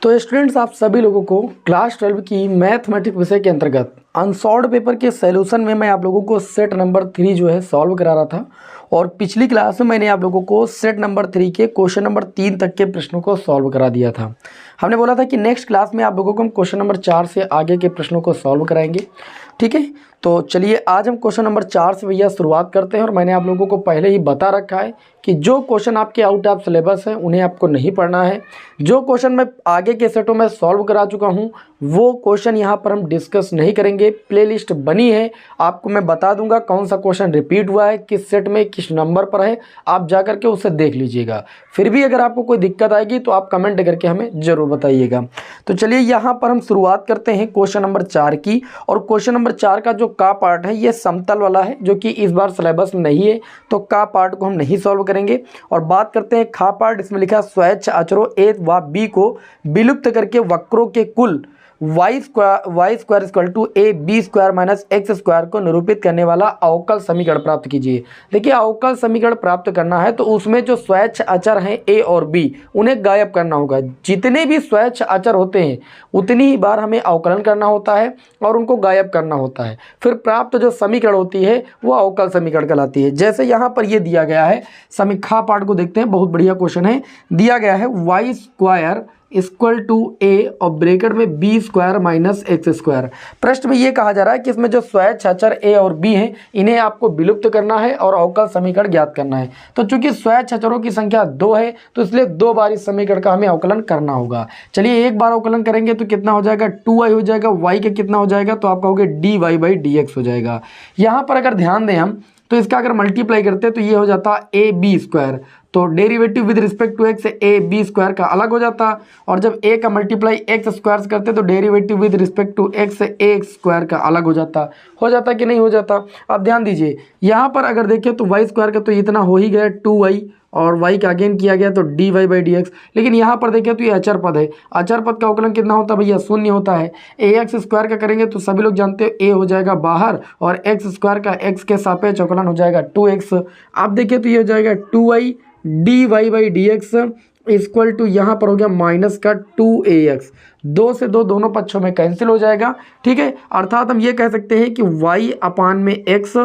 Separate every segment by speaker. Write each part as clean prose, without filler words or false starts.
Speaker 1: तो स्टूडेंट्स, आप सभी लोगों को क्लास 12 की मैथमेटिक्स विषय के अंतर्गत अनसॉल्व्ड पेपर के सॉल्यूशन में मैं आप लोगों को सेट नंबर 3 जो है सॉल्व करा रहा था। और पिछली क्लास में मैंने आप लोगों को सेट नंबर 3 के क्वेश्चन नंबर 3 तक के प्रश्नों को सॉल्व करा दिया था। हमने बोला था कि नेक्स्ट क्लास में आप लोगों को हम क्वेश्चन नंबर 4 से आगे के प्रश्नों को सॉल्व कराएंगे। ठीक है, तो चलिए आज हम क्वेश्चन नंबर 4 से भैया शुरुआत करते हैं। और मैंने आप लोगों को पहले ही बता रखा है कि जो क्वेश्चन आपके आउट ऑफ सिलेबस है उन्हें आपको नहीं पढ़ना है। जो क्वेश्चन मैं आगे के सेटों में सॉल्व करा चुका हूं वो क्वेश्चन यहाँ पर हम डिस्कस नहीं करेंगे। प्लेलिस्ट बनी है, आपको मैं बता दूंगा कौन सा क्वेश्चन रिपीट हुआ है, किस सेट में किस नंबर पर है, आप जा करके उसे देख लीजिएगा। फिर भी अगर आपको कोई दिक्कत आएगी तो आप कमेंट करके हमें ज़रूर बताइएगा। तो चलिए यहाँ पर हम शुरुआत करते हैं क्वेश्चन नंबर 4 की। और क्वेश्चन नंबर 4 का जो का पार्ट है ये समतल वाला है, जो कि इस बार सिलेबस में नहीं है, तो का पार्ट को हम नहीं सॉल्व करेंगे। और बात करते हैं खा पार्ट। इसमें लिखा स्वैच्छ अचरों ए व बी को विलुप्त करके वक्रों के कुल Y square equal to A B square minus X square को निरूपित करने वाला अवकल समीकरण प्राप्त कीजिए। देखिए, अवकल समीकरण प्राप्त करना है तो उसमें जो स्वैच्छ अचर हैं ए और बी उन्हें गायब करना होगा। जितने भी स्वैच्छ अचर होते हैं उतनी ही बार हमें अवकलन करना होता है और उनको गायब करना होता है। फिर प्राप्त जो समीकरण होती है वो अवकल समीकरण कहलाती है। जैसे यहाँ पर ये दिया गया है, समीक्षा पार्ट को देखते हैं, बहुत बढ़िया क्वेश्चन है। दिया गया है Y square equal to A और ब्रैकेट में B square minus X square. प्रश्न में ये कहा जा रहा है कि इसमें जो स्वैच्छ अचर ए और बी हैं इन्हें आपको विलुप्त करना है और अवकल समीकरण ज्ञात करना है। तो चूंकि स्वैच्छ अचरों की संख्या 2 है तो इसलिए 2 बार इस समीकरण का हमें अवकलन करना होगा। चलिए, एक बार अवकलन करेंगे तो कितना हो जाएगा, 2y हो जाएगा। y के कितना हो जाएगा तो आपका हो गया dy/dx हो जाएगा। यहाँ पर अगर ध्यान दें हम तो इसका अगर मल्टीप्लाई करते हैं तो ये हो जाता ए बी स्क्वायर। तो derivative with respect to X A B square का अलग हो जाता, और जब ए का मल्टीप्लाई एक्स स्क्वायर से करते तो derivative with respect to X A square का अलग हो जाता कि नहीं हो जाता। अब ध्यान दीजिए, यहाँ पर अगर देखें तो वाई स्क्वायर का तो इतना हो ही गया 2y, और y का अगेन किया गया तो dy/dx। लेकिन यहाँ पर देखें तो ये अचर पद है। अचर पद का अवकलन कितना होता है भैया, 0 होता है। ax स्क्वायर का करेंगे तो सभी लोग जानते हैं a हो जाएगा बाहर, और x स्क्वायर का x के सापेक्ष अवकलन हो जाएगा 2x। आप देखिए तो ये हो जाएगा 2y dy/dx इक्वल टू यहाँ पर हो गया माइनस का 2ax। 2 से 2 दोनों पक्षों में कैंसिल हो जाएगा। ठीक है, अर्थात हम ये कह सकते हैं कि y अपान में x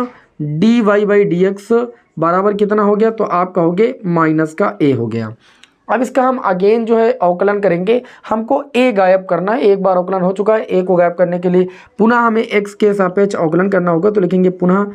Speaker 1: dy/dx बराबर कितना हो गया, तो आप कहोगे माइनस का a हो गया। अब इसका हम अगेन जो है अवकलन करेंगे। हमको a गायब करना है, एक बार अवकलन हो चुका है। a को गायब करने के लिए पुनः हमें x के सापेक्ष अवकलन करना होगा। तो लिखेंगे पुनः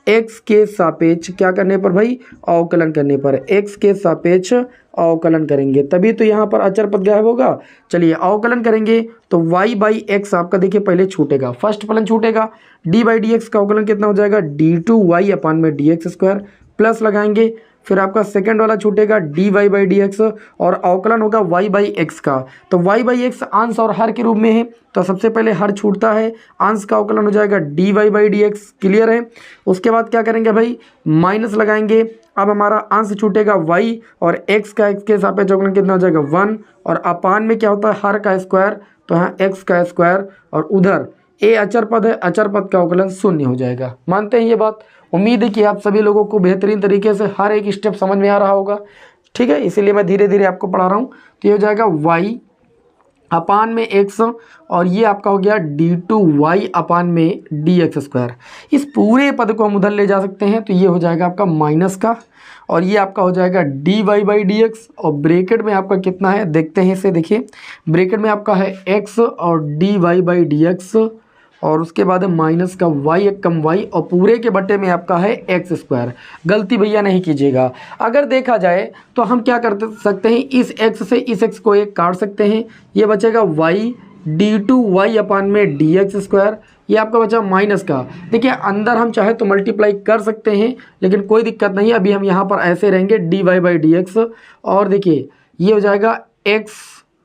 Speaker 1: x के सापेक्ष क्या करने पर भाई, अवकलन करने पर। x के सापेक्ष अवकलन करेंगे तभी तो यहाँ पर अचर पद गायब होगा। चलिए अवकलन करेंगे तो y/x आपका देखिए पहले छूटेगा, फर्स्ट फलन छूटेगा। d/dx का अवकलन कितना हो जाएगा, d2y अपान में dx स्क्वायर, प्लस लगाएंगे, फिर आपका सेकंड वाला छूटेगा dy/dx, और अवकलन होगा y/x का। तो y/x अंश और हर के रूप में है तो सबसे पहले हर छूटता है, अंश का अवकलन हो जाएगा dy/dx। क्लियर है। उसके बाद क्या करेंगे भाई, माइनस लगाएंगे। अब हमारा अंश छूटेगा y, और x का x के सापेक्ष अवकलन कितना हो जाएगा 1, और अपान में क्या होता है हर का स्क्वायर, तो यहाँ x का स्क्वायर, और उधर a अचर पद है, अचर पद का अवकलन 0 हो जाएगा। मानते हैं ये बात। उम्मीद है कि आप सभी लोगों को बेहतरीन तरीके से हर एक स्टेप समझ में आ रहा होगा। ठीक है, इसीलिए मैं धीरे धीरे आपको पढ़ा रहा हूँ। तो ये हो जाएगा y अपान में x, और ये आपका हो गया d2y अपान में dx स्क्वायर। इस पूरे पद को हम उधर ले जा सकते हैं तो ये हो जाएगा आपका माइनस का, और ये आपका हो जाएगा dy/dx, और ब्रैकेट में आपका कितना है देखते हैं इसे। देखिए ब्रैकेट में आपका है x और dy/dx, और उसके बाद माइनस का y एक कम y, और पूरे के बट्टे में आपका है एक्स स्क्वायर। गलती भैया नहीं कीजिएगा। अगर देखा जाए तो हम क्या कर सकते हैं, इस x से इस x को एक काट सकते हैं, ये बचेगा y d2y अपान में dx स्क्वायर। ये आपका बचा माइनस का। देखिए अंदर हम चाहे तो मल्टीप्लाई कर सकते हैं लेकिन कोई दिक्कत नहीं, अभी हम यहाँ पर ऐसे रहेंगे dy/dx, और देखिए ये हो जाएगा x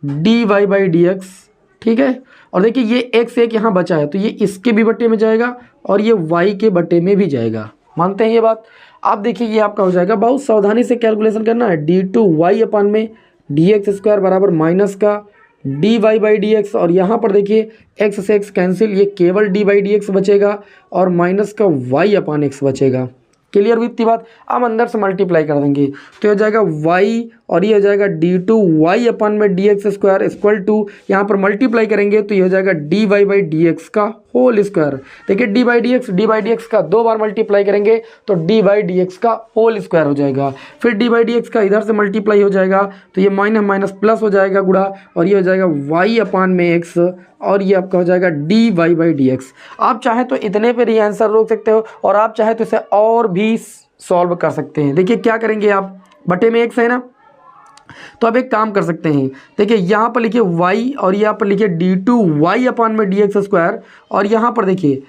Speaker 1: dy/dx। ठीक है, और देखिए ये x एक यहाँ बचा है तो ये इसके भी बट्टे में जाएगा और ये y के बट्टे में भी जाएगा। मानते हैं ये बात। अब देखिए ये आपका हो जाएगा, बहुत सावधानी से कैलकुलेशन करना है, d2y अपान में dx स्क्वायर बराबर माइनस का dy/dx, और यहाँ पर देखिए x से x कैंसिल, ये केवल dy/dx बचेगा और माइनस का y अपान x बचेगा। क्लियर हुई इतनी बात। अब अंदर से मल्टीप्लाई कर देंगे तो हो जाएगा y और ये हो जाएगा d2y अपन में dx स्क्वायर इक्वल टू, यहाँ पर मल्टीप्लाई करेंगे तो ये हो जाएगा dy बाई dx का होल स्क्वायर। देखिए डी बाई डी एक्स का 2 बार मल्टीप्लाई करेंगे तो डी बाई डी एक्स का होल स्क्वायर हो जाएगा। फिर डी बाई डी एक्स का इधर से मल्टीप्लाई हो जाएगा तो ये माइनस माइनस प्लस हो जाएगा गुणा, और ये हो जाएगा y अपान में x, और ये आपका हो जाएगा D Y by D X. आप चाहे तो इतने पर ही आंसर रोक सकते हो, और आप चाहे तो इसे और भी सॉल्व कर सकते हैं। देखिए क्या करेंगे आप, बटे में x है ना, तो आप एक काम कर सकते हैं। देखिए यहाँ पर लिखिए y और यहाँ पर लिखिए d2y अपान में dx स्क्वायर, और यहाँ पर देखिए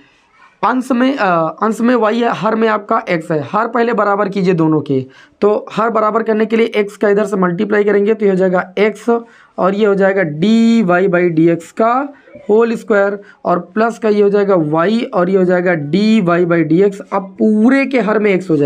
Speaker 1: अंश में y है, हर में आपका x है। हर पहले बराबर कीजिए दोनों के, तो हर बराबर करने के लिए x का इधर से मल्टीप्लाई करेंगे तो ये हो जाएगा x, और ये हो जाएगा D Y by D X का होल स्क्वायर, और प्लस का ये हो जाएगा y और ये हो जाएगा D Y by D X. अब पूरे के हर में x हो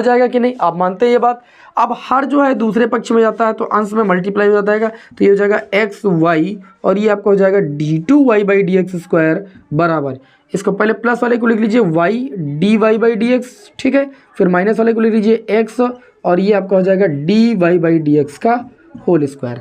Speaker 1: जाएगा कि नहीं, आप मानते हैं ये बात। अब हर जो है दूसरे पक्ष में जाता है तो अंश में मल्टीप्लाई हो जाता है, तो ये हो जाएगा एक्स वाई, और ये आपका हो जाएगा D two Y by D X square बराबर, इसको पहले प्लस वाले को लिख लीजिए y D Y by D X, ठीक है। फिर माइनस वाले को लिख लीजिए x, और ये आपका हो जाएगा D Y by D X का होल स्क्वायर।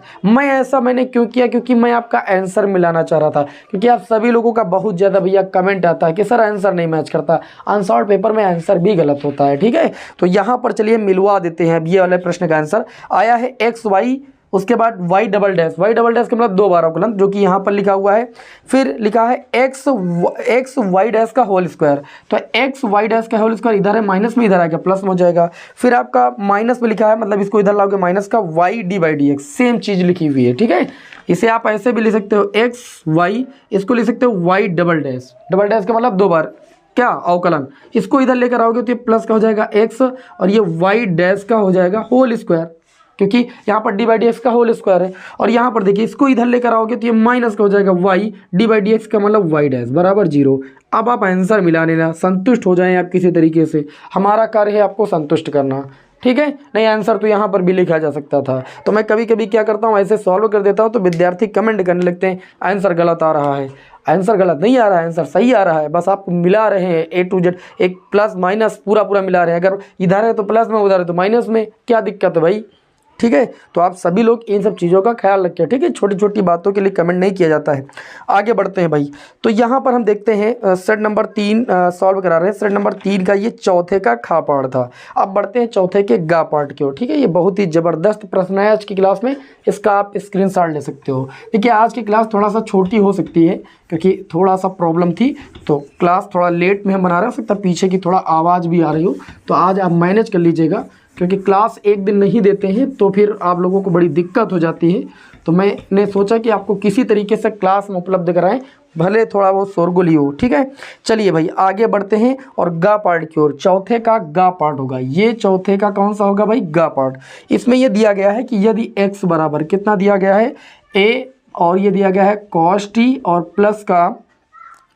Speaker 1: मैंने क्यों किया, क्योंकि मैं आपका आंसर मिलाना चाह रहा था, क्योंकि आप सभी लोगों का बहुत ज़्यादा भैया कमेंट आता है कि सर आंसर नहीं मैच करता, अनसॉल्व पेपर में आंसर भी गलत होता है, ठीक है। तो यहाँ पर चलिए मिलवा देते हैं। अब ये वाले प्रश्न का आंसर आया है एक्स वाई, उसके बाद वाई डबल डैश का मतलब 2 बार अवकलन, जो कि यहाँ पर लिखा हुआ है। फिर लिखा है एक्स वाई डैश का होल स्क्वायर, तो एक्स वाई डैश का होल स्क्वायर इधर है माइनस में, इधर आ गया प्लस में हो जाएगा। फिर आपका माइनस में लिखा है, मतलब इसको इधर लाओगे माइनस का y D by D x, same चीज़ लिखी हुई है, ठीक है। इसे आप ऐसे भी लिख सकते हो एक्स वाई, इसको लिख सकते हो वाई डबल डैश का मतलब 2 बार क्या अवकलन, इसको इधर लेकर आओगे तो ये प्लस का हो जाएगा एक्स, और ये वाई डैश का हो जाएगा होल स्क्वायर, क्योंकि यहाँ पर डी बाई डी एक्स का होल स्क्वायर है। और यहाँ पर देखिए इसको इधर लेकर आओगे तो ये माइनस का हो जाएगा Y D by D X का मतलब वाई डैश बराबर 0। अब आप आंसर मिला लेना, संतुष्ट हो जाएं आप किसी तरीके से, हमारा कार्य है आपको संतुष्ट करना, ठीक है। नहीं आंसर तो यहाँ पर भी लिखा जा सकता था, तो मैं कभी कभी क्या करता हूँ ऐसे सॉल्व कर देता हूँ, तो विद्यार्थी कमेंट करने लगते हैं आंसर गलत आ रहा है। आंसर गलत नहीं आ रहा है, आंसर सही आ रहा है, बस आप मिला रहे हैं ए टू जेड, एक प्लस माइनस पूरा मिला रहे हैं। अगर इधर है तो प्लस में, उधर है तो माइनस में, क्या दिक्कत है भाई, ठीक है। तो आप सभी लोग इन सब चीज़ों का ख्याल रखें, ठीक है। छोटी छोटी बातों के लिए कमेंट नहीं किया जाता है। आगे बढ़ते हैं भाई, तो यहाँ पर हम देखते हैं सेट नंबर 3 सॉल्व करा रहे हैं। सेट नंबर 3 का ये चौथे का खा पार्ट था। अब बढ़ते हैं चौथे के गा पार्ट की ओर, ठीक है। ये बहुत ही ज़बरदस्त प्रश्न है आज की क्लास में, इसका आप स्क्रीनशॉट ले सकते हो। देखिए आज की क्लास थोड़ा सा छोटी हो सकती है, क्योंकि थोड़ा सा प्रॉब्लम थी, तो क्लास थोड़ा लेट में हम बना रहे, हो सकता है पीछे की थोड़ा आवाज़ भी आ रही हो, तो आज आप मैनेज कर लीजिएगा, क्योंकि क्लास एक दिन नहीं देते हैं तो फिर आप लोगों को बड़ी दिक्कत हो जाती है। तो मैंने सोचा कि आपको किसी तरीके से क्लास में उपलब्ध कराएं, भले थोड़ा बहुत शोरगुल ही हो, ठीक है। चलिए भाई आगे बढ़ते हैं और गा पार्ट की ओर। चौथे का गा पार्ट होगा, ये चौथे का कौन सा होगा भाई, गा पार्ट। इसमें ये दिया गया है कि यदि x बराबर कितना दिया गया है a, और ये दिया गया है cos t, और प्लस का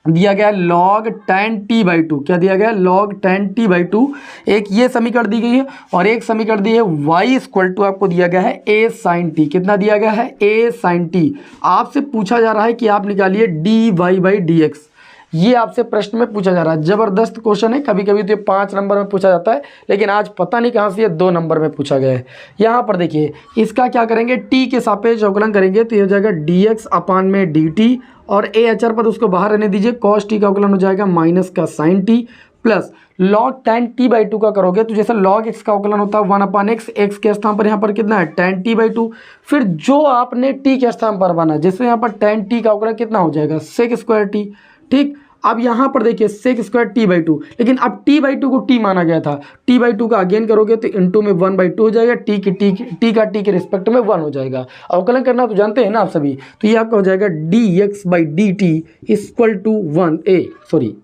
Speaker 1: दिया गया log tan t बाई 2, क्या दिया गया log tan t बाई 2, एक ये समीकरण दी गई है, और एक समीकरण दी है y इक्वल टू आपको दिया गया है a sin t, कितना दिया गया है a sin t। आपसे पूछा जा रहा है कि आप निकालिए dy बाई डी एक्स, ये आपसे प्रश्न में पूछा जा रहा है। ज़बरदस्त क्वेश्चन है, कभी कभी तो ये 5 नंबर में पूछा जाता है, लेकिन आज पता नहीं कहाँ से ये 2 नंबर में पूछा गया है। यहाँ पर देखिए इसका क्या करेंगे, t के सापेक्ष अवकलन करेंगे तो ये हो जाएगा dx अपान में dt, और a अचर पद उसको बाहर रहने दीजिए, cos t का अवकलन हो जाएगा माइनस का sin t, plus log tan t by 2 का करोगे तो जैसे log x का अवकलन होता है 1 अपान x, x के स्थान पर यहाँ पर कितना है tan t बाई 2, फिर जो आपने t के स्थान पर बना, जैसे यहाँ पर tan t का अवकलन कितना हो जाएगा sec स्क्वायर t, ठीक। अब यहाँ पर देखिए sec स्क्वायर t बाई 2, लेकिन अब t बाई 2 को t माना गया था, t बाई 2 का अगेन करोगे तो इंटू में 1 बाई 2 हो जाएगा, t का t के रिस्पेक्ट में 1 हो जाएगा। अवकलन करना तो जानते हैं ना आप सभी, तो ये आपका हो जाएगा dx by D T equal to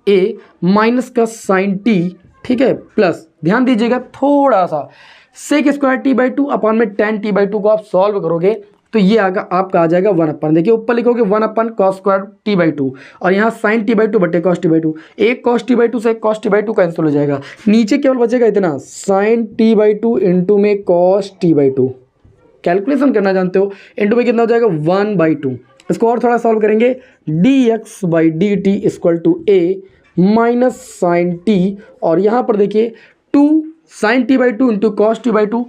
Speaker 1: a minus का साइन t, ठीक है, प्लस ध्यान दीजिएगा थोड़ा सा, sec स्क्वायर t बाई 2 अपान में tan t बाई 2 को आप सॉल्व करोगे तो ये आपका आ जाएगा 1 अपन, देखिए ऊपर लिखोगे 1 अपन cos स्क्वायर t बाई 2, और यहाँ sin t बाई 2 बटे cos t बाई 2, एक cos t बाई 2 से एक cos t बाई 2 कैंसिल हो जाएगा, नीचे केवल बचेगा इतना sin t बाई 2 इंटू में cos t बाई 2, कैलकुलेशन करना जानते हो, इंटू में कितना हो जाएगा 1 बाई 2। इसको और थोड़ा सॉल्व करेंगे, dx by D T equal to a minus sine t, और यहाँ पर देखिए 2 sine T by two into cos T by two,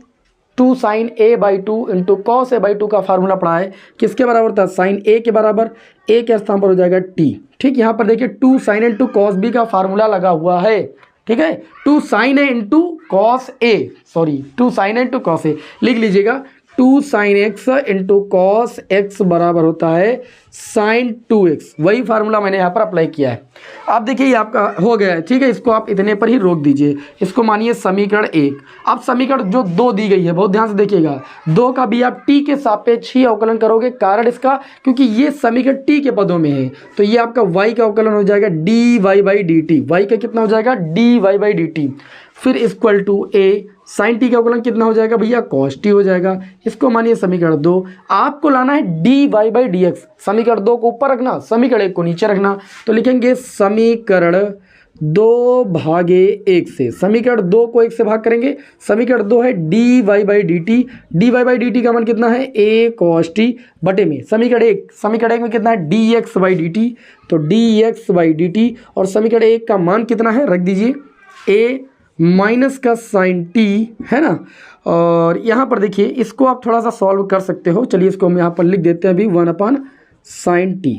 Speaker 1: 2 sine A by two into cos A by two का फार्मूला पढ़ा है, किसके बराबर था, साइन ए के बराबर, ए के स्थान पर हो जाएगा टी। ठीक, यहाँ पर देखिए 2 साइन ए इंटू कॉस बी का फार्मूला लगा हुआ है। ठीक है, 2 साइन ए इंटू कॉस ए, सॉरी 2 साइन ए इंटू कॉस ए लिख लीजिएगा, 2 sine x into cos x बराबर होता है साइन 2x। वही फार्मूला मैंने यहाँ पर अप्लाई किया है। अब देखिए ये आपका हो गया है। ठीक है, इसको आप इतने पर ही रोक दीजिए, इसको मानिए समीकरण 1। अब समीकरण जो 2 दी गई है, बहुत ध्यान से देखिएगा, 2 का भी आप t के सापेक्ष ही अवकलन करोगे। कारण इसका क्योंकि ये समीकरण t के पदों में है, तो ये आपका y का अवकलन हो जाएगा dy by D T. Y का कितना हो जाएगा, dy बाई डी टी। फिर equal to a sine T का अवकलन कितना हो जाएगा भैया, कॉस टी हो जाएगा। इसको मानिए समीकरण 2। आपको लाना है dy बाई डी एक्स। समीकरण 2 को ऊपर रखना, समीकरण 1 को नीचे रखना। तो लिखेंगे समीकरण 2 भागे 1 से, समीकरण 2 को 1 से भाग करेंगे। समीकरण 2 है dy by D T. dy by D T का मान कितना है, a कॉस टी बटे में समीकरण 1 में कितना है, dx बाई डी टी। तो dx बाई डी टी, और समीकरण 1 का मान कितना है, रख दीजिए a माइनस का साइन टी, है ना। और यहाँ पर देखिए इसको आप थोड़ा सा सॉल्व कर सकते हो। चलिए इसको हम यहाँ पर लिख देते हैं अभी 1/sin t।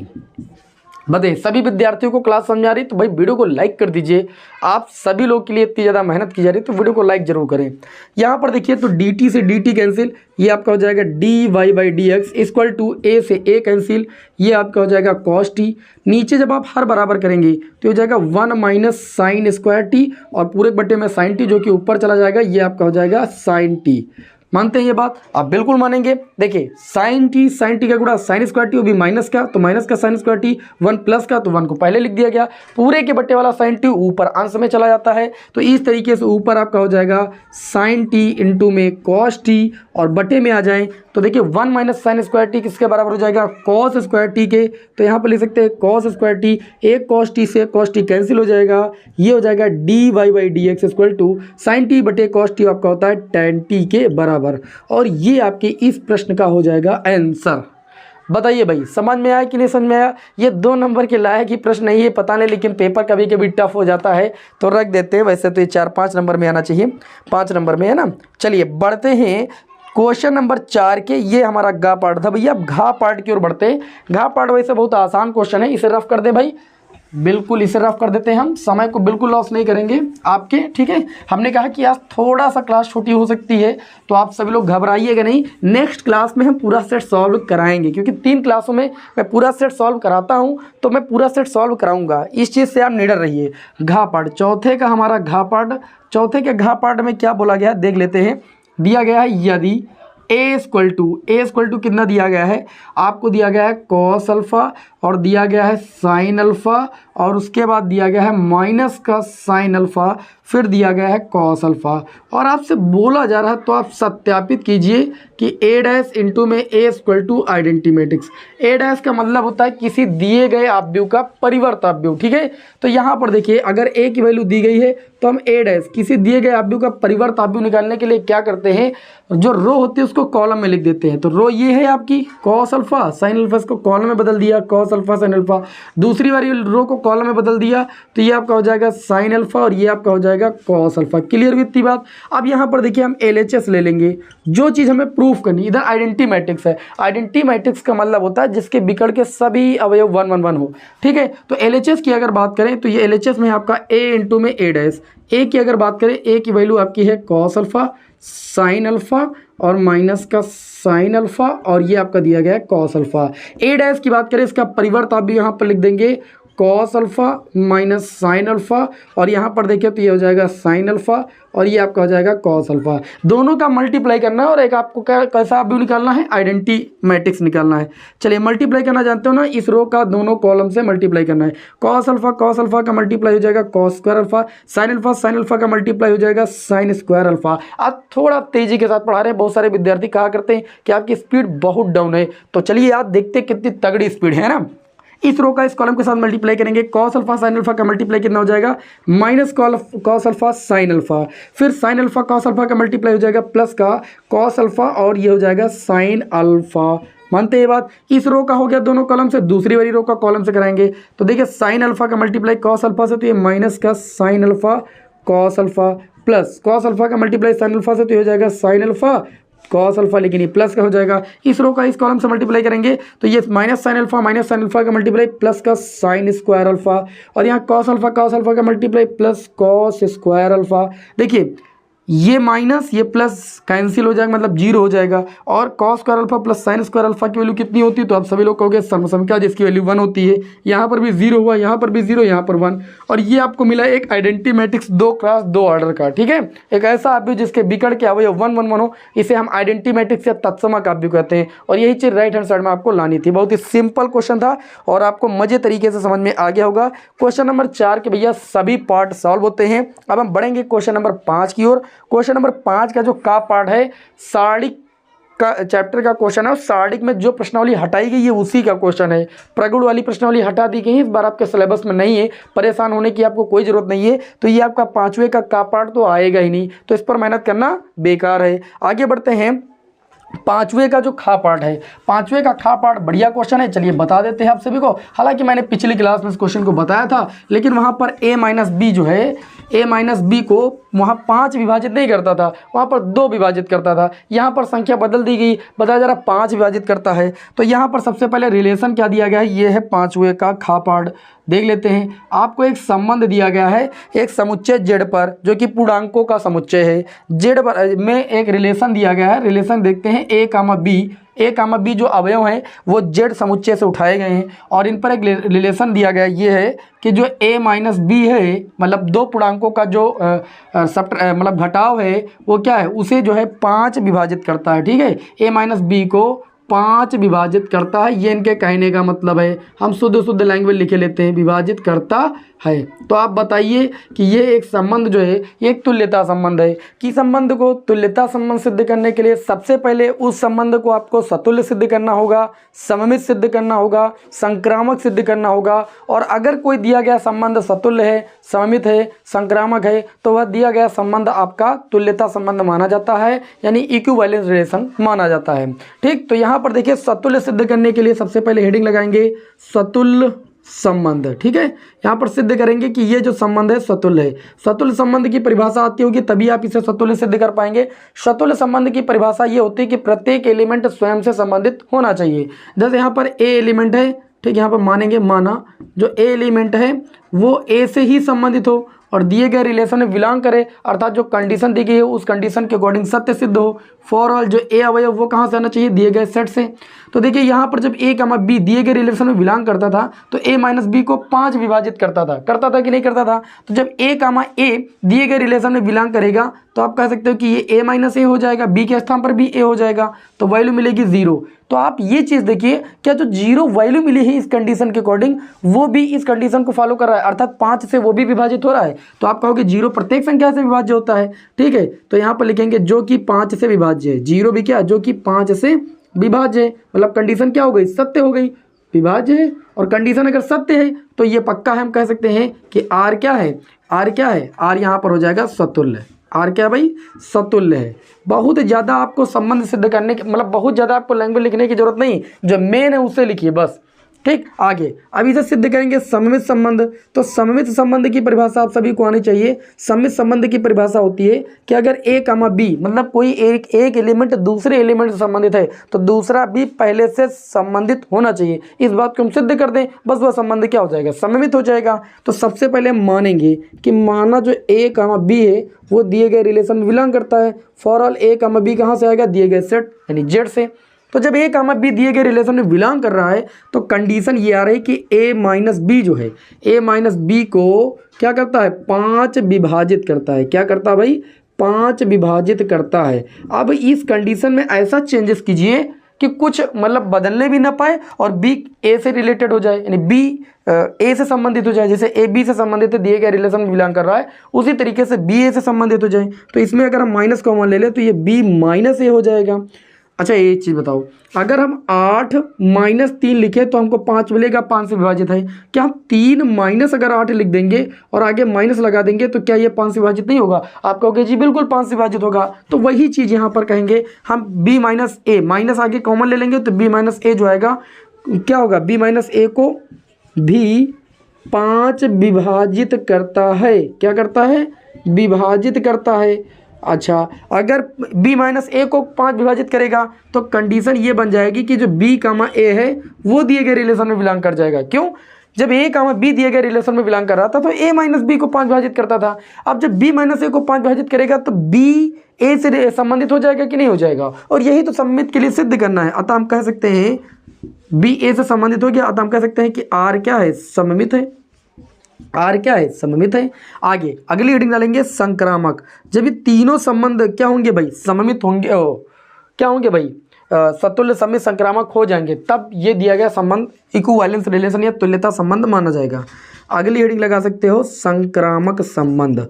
Speaker 1: बताइए सभी विद्यार्थियों को क्लास समझ आ रही, तो भाई वीडियो को लाइक कर दीजिए। आप सभी लोग के लिए इतनी ज़्यादा मेहनत की जा रही है, तो वीडियो को लाइक जरूर करें। यहाँ पर देखिए तो dt से dt कैंसिल, ये आपका हो जाएगा dy by D X equal to a से a कैंसिल, ये आपका हो जाएगा cos t। नीचे जब आप हर बराबर करेंगे तो हो जाएगा 1 माइनस साइन स्क्वायर टी, और पूरे बट्टे में साइन टी जो कि ऊपर चला जाएगा, ये आपका हो जाएगा साइन टी। मानते हैं ये बात, आप बिल्कुल मानेंगे। देखिए साइन टी का गुणा साइन स्क्वायर टी, वो भी माइनस का, तो माइनस का साइन स्क्वायर टी, 1 प्लस का, तो 1 को पहले लिख दिया गया। पूरे के बट्टे वाला साइन टी ऊपर अंश में चला जाता है, तो इस तरीके से ऊपर आपका हो जाएगा साइन टी इंटू में कॉस टी, और बटे में आ जाए तो देखिए 1 माइनस साइन स्क्वायर टी किसके बराबर हो जाएगा, कॉस स्क्वायर टी के। तो यहाँ पर लिख सकते हैं कॉस स्क्वायर टी, एक कॉस टी से कॉस टी कैंसिल हो जाएगा, ये हो जाएगा dy by D X equal to sine T बटे कॉस टी, आपका होता है tan टी के बराबर। और ये आपके इस प्रश्न का हो जाएगा आंसर। बताइए भाई समझ में आया कि नहीं समझ में आया। ये 2 नंबर के लायक ही प्रश्न नहीं है, पता नहीं, लेकिन पेपर कभी कभी टफ हो जाता है तो रख देते हैं। वैसे तो ये 4-5 नंबर में आना चाहिए, 5 नंबर में, है ना। चलिए बढ़ते हैं क्वेश्चन नंबर 4 के। ये हमारा घा पार्ट था भैया, अब घा पार्ट की ओर बढ़ते हैं। घा पार्ट वैसे बहुत आसान क्वेश्चन है, इसे रफ कर दे भाई, बिल्कुल इसे रफ कर देते हैं। हम समय को बिल्कुल लॉस नहीं करेंगे आपके, ठीक है। हमने कहा कि आज थोड़ा सा क्लास छोटी हो सकती है, तो आप सभी लोग घबराइएगा नहीं। नेक्स्ट क्लास में हम पूरा सेट सॉल्व कराएंगे, क्योंकि 3 क्लासों में मैं पूरा सेट सॉल्व कराता हूं, तो मैं पूरा सेट सॉल्व कराऊंगा। इस चीज़ से आप निडर रहिए। घा पार्ट चौथे का हमारा घा पार्ट, चौथे के घा पार्ट में क्या बोला गया देख लेते हैं। दिया गया है यदि a इक्वल टू कितना दिया गया है, आपको दिया गया है कॉस अल्फ़ा, और दिया गया है साइन अल्फ़ा, और उसके बाद दिया गया है माइनस का साइन अल्फ़ा, फिर दिया गया है कॉस अल्फ़ा, और आपसे बोला जा रहा है तो आप सत्यापित कीजिए कि a डैश इंटू में a equal to identity matrix. a dash का मतलब होता है किसी दिए गए आव्यूह का परिवर्त आव्यूह, ठीक है। तो यहाँ पर देखिए अगर a की वैल्यू दी गई है तो हम a डैश किसी दिए गए आव्यूह का परिवर्त आव्यूह निकालने के लिए क्या करते हैं, जो रो होती है उसको कॉलम में लिख देते हैं। तो रो ये है आपकी कॉस अल्फ़ा साइन अल्फ़ा, इसको कॉलम में बदल दिया कॉस अल्फ़ा साइन अल्फ़ा। दूसरी वाली रो को कॉलम में बदल दिया तो ये आपका हो जाएगा साइन अल्फ़ा, और ये आपका हो जाएगा कॉस अल्फ़ा। क्लियर हुई इतनी बात। अब यहाँ पर देखिए हम LHS ले लेंगे, जो चीज़ हमें प्रूफ करनी। इधर आइडेंटिटी मैट्रिक्स है, आइडेंटिटी मैट्रिक्स का मतलब होता है जिसके विकर्ण के सभी अवयव 1 1 1 हो, ठीक है। तो LHS की अगर बात करें तो ये LHS में आपका a इंटू में a डैश। a की अगर बात करें, a की वैल्यू आपकी है कॉस अल्फ़ा साइन अल्फ़ा और माइनस का साइन अल्फ़ा, और ये आपका दिया गया है कॉस अल्फ़ा। a डैश की बात करें, इसका परिवर्त आप भी यहाँ पर लिख देंगे cos alpha minus sine alpha, और यहाँ पर देखिए तो ये हो जाएगा साइन अल्फ़ा, और ये आपका हो जाएगा कॉस अल्फ़ा। दोनों का मल्टीप्लाई करना है, और एक आपको कैसा आव्यूह निकालना है, आइडेंटिटी मैट्रिक्स निकालना है। चलिए मल्टीप्लाई करना जानते हो ना, इस रो का दोनों कॉलम से मल्टीप्लाई करना है। कॉस अल्फ़ा का मल्टीप्लाई हो जाएगा cos square alpha, sine alpha का मल्टीप्लाई हो जाएगा साइन स्क्वायर अल्फ़ा। आप थोड़ा तेज़ी के साथ पढ़ा रहे हैं, बहुत सारे विद्यार्थी कहा करते हैं कि आपकी स्पीड बहुत डाउन है, तो चलिए आप देखते कितनी तगड़ी स्पीड है ना। इस रो का इस कॉलम के साथ मल्टीप्लाई करेंगे, कॉस अल्फ़ा साइन अल्फ़ा का मल्टीप्लाई कितना हो जाएगा, minus cos alpha sine alpha, फिर साइन अल्फ़ा कॉस अल्फ़ा का मल्टीप्लाई हो जाएगा प्लस का कॉस अल्फ़ा, और ये हो जाएगा साइन अल्फ़ा। मानते हैं बात। इस रो का हो गया दोनों कॉलम से, दूसरी वाली रो का कॉलम से कराएंगे तो देखिए साइन अल्फ़ा का मल्टीप्लाई कॉस अल्फ़ा से, तो ये माइनस का sine alpha cos alpha plus cos alpha का मल्टीप्लाई साइन अल्फा से तो हो जाएगा साइन अल्फा कॉस अल्फा, लेकिन ये प्लस का हो जाएगा। इस रो का इस कॉलम से मल्टीप्लाई करेंगे तो ये माइनस साइन अल्फा का मल्टीप्लाई प्लस का साइन स्क्वायर अल्फा, और यहाँ कॉस अल्फा का multiply plus cos square alpha. देखिए ये माइनस ये प्लस कैंसिल हो जाएगा, मतलब जीरो हो जाएगा। और cos square alpha plus sine square alpha की वैल्यू कितनी होती है, तो आप सभी लोग कहोगे समसंख्या जिसकी वैल्यू 1 होती है। यहाँ पर भी 0 हुआ, यहाँ पर भी 0, यहाँ पर 1, और ये आपको मिला एक आइडेंटिटी मैट्रिक्स 2 क्रॉस 2 ऑर्डर का। ठीक है, एक ऐसा आप भी जिसके बिकड़ के अवयव 1 1 1 हो, इसे हम आइडेंटिटी मैट्रिक्स या तत्सम काव्य कहते हैं। और यही चीज़ राइट हैंड साइड में आपको लानी थी। बहुत ही सिंपल क्वेश्चन था और आपको मजे तरीके से समझ में आ गया होगा। क्वेश्चन नंबर 4 के भैया सभी पार्ट सॉल्व होते हैं। अब हम बढ़ेंगे क्वेश्चन नंबर 5 की ओर। क्वेश्चन नंबर 5 का जो का पार्ट है सारणिक का चैप्टर का क्वेश्चन है, और सारणिक में जो प्रश्नावली हटाई गई है उसी का क्वेश्चन है। प्रगुण वाली प्रश्नावली हटा दी गई है, इस बार आपके सिलेबस में नहीं है, परेशान होने की आपको कोई जरूरत नहीं है। तो ये आपका 5वें का पार्ट तो आएगा ही नहीं, तो इस पर मेहनत करना बेकार है। आगे बढ़ते हैं। 5वें का जो खा पार्ट है, 5वें का खा पार्ट बढ़िया क्वेश्चन है, चलिए बता देते हैं आप सभी को। हालांकि मैंने पिछली क्लास में इस क्वेश्चन को बताया था, लेकिन वहाँ पर a माइनस बी जो है, a माइनस बी को वहाँ 5 विभाजित नहीं करता था, वहाँ पर 2 विभाजित करता था। यहाँ पर संख्या बदल दी गई, बताया जा रहा 5 विभाजित करता है। तो यहाँ पर सबसे पहले रिलेशन क्या दिया गया है, ये है 5वें का खा पार्ट। देख लेते हैं। आपको एक संबंध दिया गया है एक समुच्चय जेड पर, जो कि पूर्णांकों का समुच्चय है। जेड पर में एक रिलेशन दिया गया है। रिलेशन देखते हैं a कामा बी जो अवयव हैं वो जेड समुच्चय से उठाए गए हैं, और इन पर एक रिलेशन दिया गया ये है कि जो a माइनस बी है, मतलब 2 पूर्णांकों का जो मतलब घटाव है वो क्या है, उसे जो है 5 विभाजित करता है। ठीक है, a माइनस बी को 5 विभाजित करता है, ये इनके कहने का मतलब है। हम शुद्ध लैंग्वेज लिखे लेते हैं, विभाजित करता है। तो आप बताइए कि ये एक संबंध जो है ये एक तुल्यता संबंध है। कि संबंध को तुल्यता संबंध सिद्ध करने के लिए सबसे पहले उस संबंध को आपको सतुल्य सिद्ध करना होगा, सममित सिद्ध करना होगा, संक्रामक सिद्ध करना होगा। और अगर कोई दिया गया संबंध सतुल्य है, सममित है, संक्रामक है, तो वह दिया गया संबंध आपका तुल्यता संबंध माना जाता है, यानी इक्विवेलेंस रिलेशन माना जाता है। ठीक, तो यहाँ पर देखिए सतुल्य सिद्ध करने के लिए सबसे पहले हेडिंग लगाएंगे सतुल्य संबंध। ठीक है, यहाँ पर सिद्ध करेंगे कि ये जो संबंध है सतुल्य है। सतुल्य संबंध की परिभाषा आती होगी तभी आप इसे सतुल्य सिद्ध कर पाएंगे। सतुल्य संबंध की परिभाषा ये होती है कि प्रत्येक एलिमेंट स्वयं से संबंधित होना चाहिए। जैसे यहाँ पर ए एलिमेंट है, ठीक, यहाँ पर मानेंगे माना जो ए एलिमेंट है वो ए से ही संबंधित हो और दिए गए रिलेशन में बिलोंग करे, अर्थात जो कंडीशन दी गई है उस कंडीशन के अकॉर्डिंग सत्य सिद्ध हो। फॉर ऑल जो ए अवयव वो कहाँ से आना चाहिए, दिए गए सेट से। तो देखिए यहाँ पर जब a कामा बी दिए गए रिलेशन में बिलोंग करता था तो a माइनस बी को 5 विभाजित करता था कि नहीं करता था। तो जब a कामा a दिए गए रिलेशन में बिलोंग करेगा तो आप कह सकते हो कि ये a माइनस ए हो जाएगा, b के स्थान पर भी a हो जाएगा, तो वैल्यू मिलेगी 0। तो आप ये चीज़ देखिए, क्या जो 0 वैल्यू मिली है इस कंडीशन के अकॉर्डिंग वो भी इस कंडीशन को फॉलो कर रहा है, अर्थात 5 से वो भी विभाजित हो रहा है। तो आप कहोगे 0 प्रत्येक संख्या से विभाज्य होता है। ठीक है, तो यहाँ पर लिखेंगे जो कि 5 से विभाज्य है। 0 भी क्या, जो कि 5 से विभाज्य है, मतलब कंडीशन क्या हो गई, सत्य हो गई, विभाज्य है। और कंडीशन अगर सत्य है तो ये पक्का है, हम कह सकते हैं कि आर क्या है, आर क्या है, आर यहाँ पर हो जाएगा सतुल्य। आर क्या भाई, सतुल्य है। बहुत ज़्यादा आपको संबंध सिद्ध करने की, मतलब बहुत ज़्यादा आपको लैंग्वेज लिखने की जरूरत नहीं, जो मेन है उसे लिखिए बस। ठीक, आगे अब इसे सिद्ध करेंगे सममित संबंध। तो सममित संबंध की परिभाषा आप सभी को आनी चाहिए। सममित संबंध की परिभाषा होती है कि अगर a कामा बी, मतलब कोई एक एलिमेंट दूसरे एलिमेंट से संबंधित है तो दूसरा भी पहले से संबंधित होना चाहिए। इस बात को हम सिद्ध कर दें, बस वह संबंध क्या हो जाएगा, सममित हो जाएगा। तो सबसे पहले मानेंगे कि माना जो a कामा बी है वो दिए गए रिलेशन में बिलोंग करता है। For all a comma B कहाँ से आएगा, दिए गए सेट यानी जेड से। तो जब a कामा बी दिए गए रिलेशन में बिलोंग कर रहा है तो कंडीशन ये आ रही कि a माइनस बी जो है, a माइनस बी को क्या करता है, 5 विभाजित करता है। क्या करता है भाई, 5 विभाजित करता है। अब इस कंडीशन में ऐसा चेंजेस कीजिए कि कुछ मतलब बदलने भी ना पाए और b a से रिलेटेड हो जाए, यानी b a से संबंधित हो जाए। जैसे a b से संबंधित है, दिए गए रिलेशन में बिलोंग कर रहा है, उसी तरीके से b a से संबंधित हो जाए। तो इसमें अगर हम माइनस कॉमन ले लें तो ये b माइनस a हो जाएगा। अच्छा एक चीज़ बताओ, अगर हम 8 माइनस 3 लिखें तो हमको 5 मिलेगा, 5 से विभाजित है। क्या हम 3 माइनस अगर 8 लिख देंगे और आगे माइनस लगा देंगे तो क्या ये 5 से विभाजित नहीं होगा? आप कहोगे जी बिल्कुल 5 से विभाजित होगा। तो वही चीज़ यहाँ पर कहेंगे हम b माइनस ए, माइनस आगे कॉमन ले लेंगे तो b माइनस ए जो आएगा क्या होगा, b माइनस ए को भी 5 विभाजित करता है। क्या करता है, विभाजित करता है। अच्छा, अगर b माइनस ए को 5 विभाजित करेगा तो कंडीशन ये बन जाएगी कि जो b कामा ए है वो दिए गए रिलेशन में बिलोंग कर जाएगा। क्यों? जब a कामा b दिए गए रिलेशन में बिलोंग कर रहा था तो a माइनस बी को 5 विभाजित करता था। अब जब b माइनस ए को 5 विभाजित करेगा तो b a से संबंधित हो जाएगा कि नहीं हो जाएगा, और यही तो सममित के लिए सिद्ध करना है। अतः हम कह सकते हैं b a से संबंधित हो गया, अतः हम कह सकते हैं कि r क्या है? सममित है। r क्या है? सममित है। आगे अगली हेडिंग डालेंगे संक्रामक। जब ये तीनों संबंध क्या होंगे भाई? सममित होंगे। क्या होंगे भाई? सतुल्य समित संक्रामक हो जाएंगे, तब ये दिया गया संबंध इक्विवेलेंस रिलेशन या तुल्यता संबंध माना जाएगा। अगली हेडिंग लगा सकते हो संक्रामक संबंध।